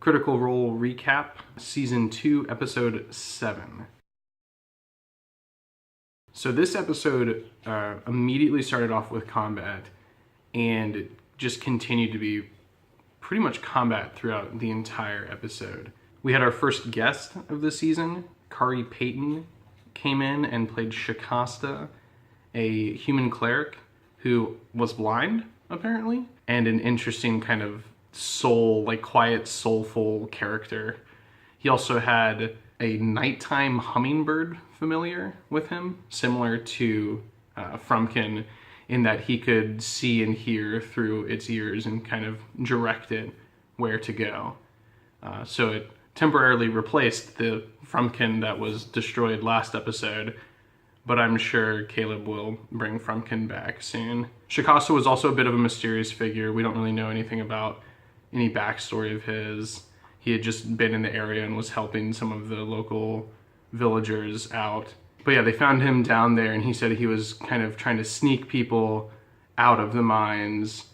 Critical Role recap, Season 2, Episode 7. So this episode immediately started off with combat and just continued to be pretty much combat throughout the entire episode. We had our first guest of the season, Kari Payton, came in and played Shikasta, a human cleric who was blind, apparently, and an interesting kind of quiet, soulful character. He also had a nighttime hummingbird familiar with him, similar to Frumpkin, in that he could see and hear through its ears and kind of direct it where to go. So it temporarily replaced the Frumpkin that was destroyed last episode, but I'm sure Caleb will bring Frumpkin back soon. Shikasta was also a bit of a mysterious figure. We don't really know anything about any backstory of his. He had just been in the area and was helping some of the local villagers out. But yeah, they found him down there, and he said he was kind of trying to sneak people out of the mines,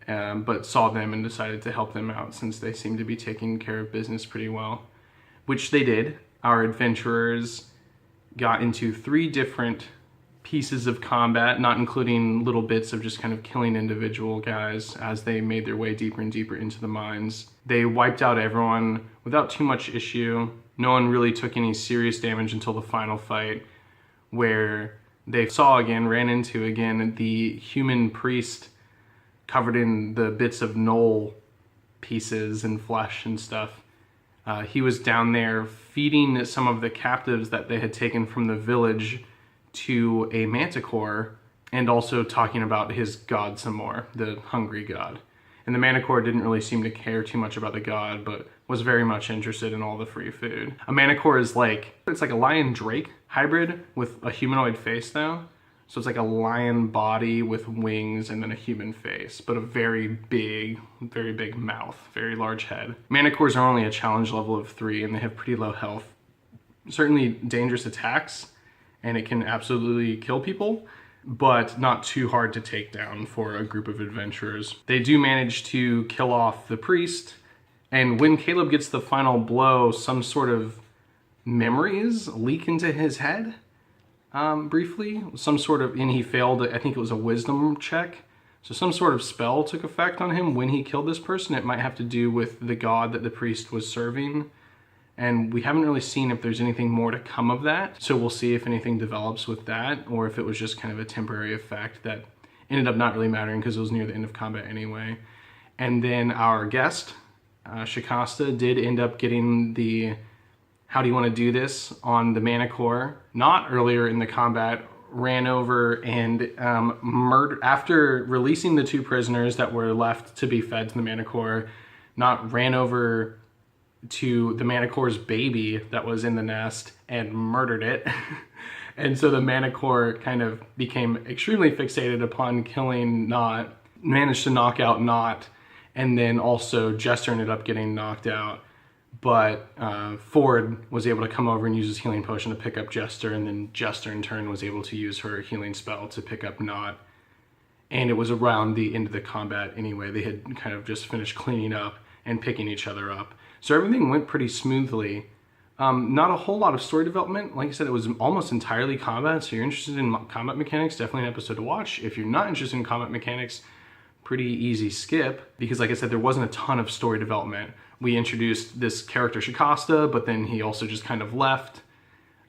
but saw them and decided to help them out since they seemed to be taking care of business pretty well, which they did. Our adventurers got into 3 different pieces of combat, not including little bits of just kind of killing individual guys as they made their way deeper and deeper into the mines. They wiped out everyone without too much issue. No one really took any serious damage until the final fight, where they ran into again the human priest covered in the bits of gnoll pieces and flesh and stuff. He was down there feeding some of the captives that they had taken from the village to a manticore, and also talking about his god some more, the hungry god. And the manticore didn't really seem to care too much about the god, but was very much interested in all the free food. A manticore is it's like a lion drake hybrid with a humanoid face though. So it's like a lion body with wings and then a human face, but a very big mouth, very large head. Manticores are only a challenge level of 3, and they have pretty low health. Certainly dangerous attacks, and it can absolutely kill people, but not too hard to take down for a group of adventurers. They do manage to kill off the priest, and when Caleb gets the final blow, some sort of memories leak into his head. Briefly, and he failed, I think it was a wisdom check. So some sort of spell took effect on him when he killed this person. It might have to do with the god that the priest was serving. And we haven't really seen if there's anything more to come of that. So we'll see if anything develops with that, or if it was just kind of a temporary effect that ended up not really mattering because it was near the end of combat anyway. And then our guest, Shikasta, did end up getting the "how do you want to do this" on the manticore. Not earlier in the combat, ran over and murdered, after releasing the 2 prisoners that were left to be fed to the manticore, ran over to the manticore's baby that was in the nest and murdered it. And so the manticore kind of became extremely fixated upon killing Knot, managed to knock out Knot, and then also Jester ended up getting knocked out. But Ford was able to come over and use his healing potion to pick up Jester, and then Jester in turn was able to use her healing spell to pick up Knot. And it was around the end of the combat anyway. They had kind of just finished cleaning up and picking each other up. So everything went pretty smoothly. Not a whole lot of story development. Like I said, it was almost entirely combat, so you're interested in combat mechanics, definitely an episode to watch. If you're not interested in combat mechanics, pretty easy skip, because like I said, there wasn't a ton of story development. We introduced this character Shikasta, but then he also just kind of left.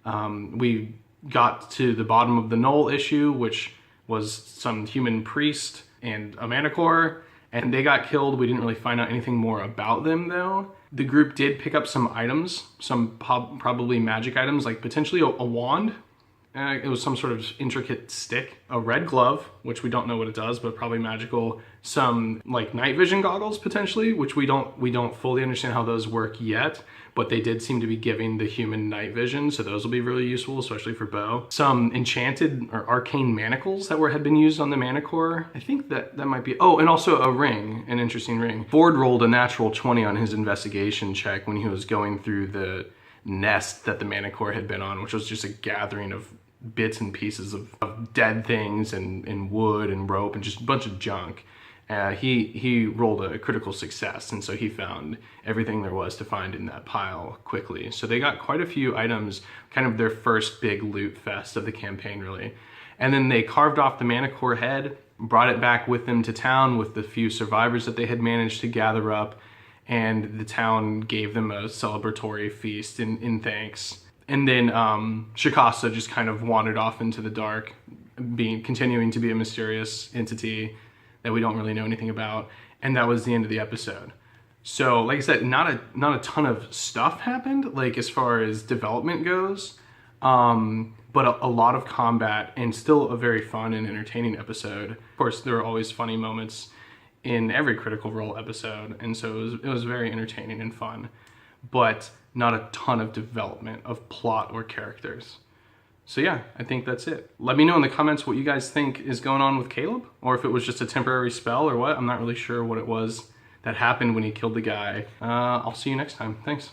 We got to the bottom of the gnoll issue, which was some human priest and a manticore, and they got killed. We didn't really find out anything more about them though. The group did pick up some items, some probably magic items, like potentially a wand. It was some sort of intricate stick, a red glove, which we don't know what it does, but probably magical. Some like night vision goggles potentially, which we don't fully understand how those work yet, but they did seem to be giving the human night vision, so those will be really useful, especially for Bo. Some enchanted or arcane manacles that had been used on the manticore. I think that might be, oh, and also a ring, an interesting ring. Ford rolled a natural 20 on his investigation check when he was going through the nest that the manticore had been on, which was just a gathering of bits and pieces of dead things and wood and rope and just a bunch of junk. he rolled a critical success, and so he found everything there was to find in that pile quickly. So they got quite a few items, kind of their first big loot fest of the campaign, really. And then they carved off the Manticore head, brought it back with them to town with the few survivors that they had managed to gather up, and the town gave them a celebratory feast in thanks. And then Shikasa just kind of wandered off into the dark, continuing to be a mysterious entity that we don't really know anything about, and that was the end of the episode. So, like I said, not a ton of stuff happened, like as far as development goes, but a lot of combat, and still a very fun and entertaining episode. Of course, there are always funny moments in every Critical Role episode, and so it was very entertaining and fun, but not a ton of development of plot or characters. So yeah, I think that's it. Let me know in the comments what you guys think is going on with Caleb, or if it was just a temporary spell or what. I'm not really sure what it was that happened when he killed the guy. I'll see you next time. Thanks.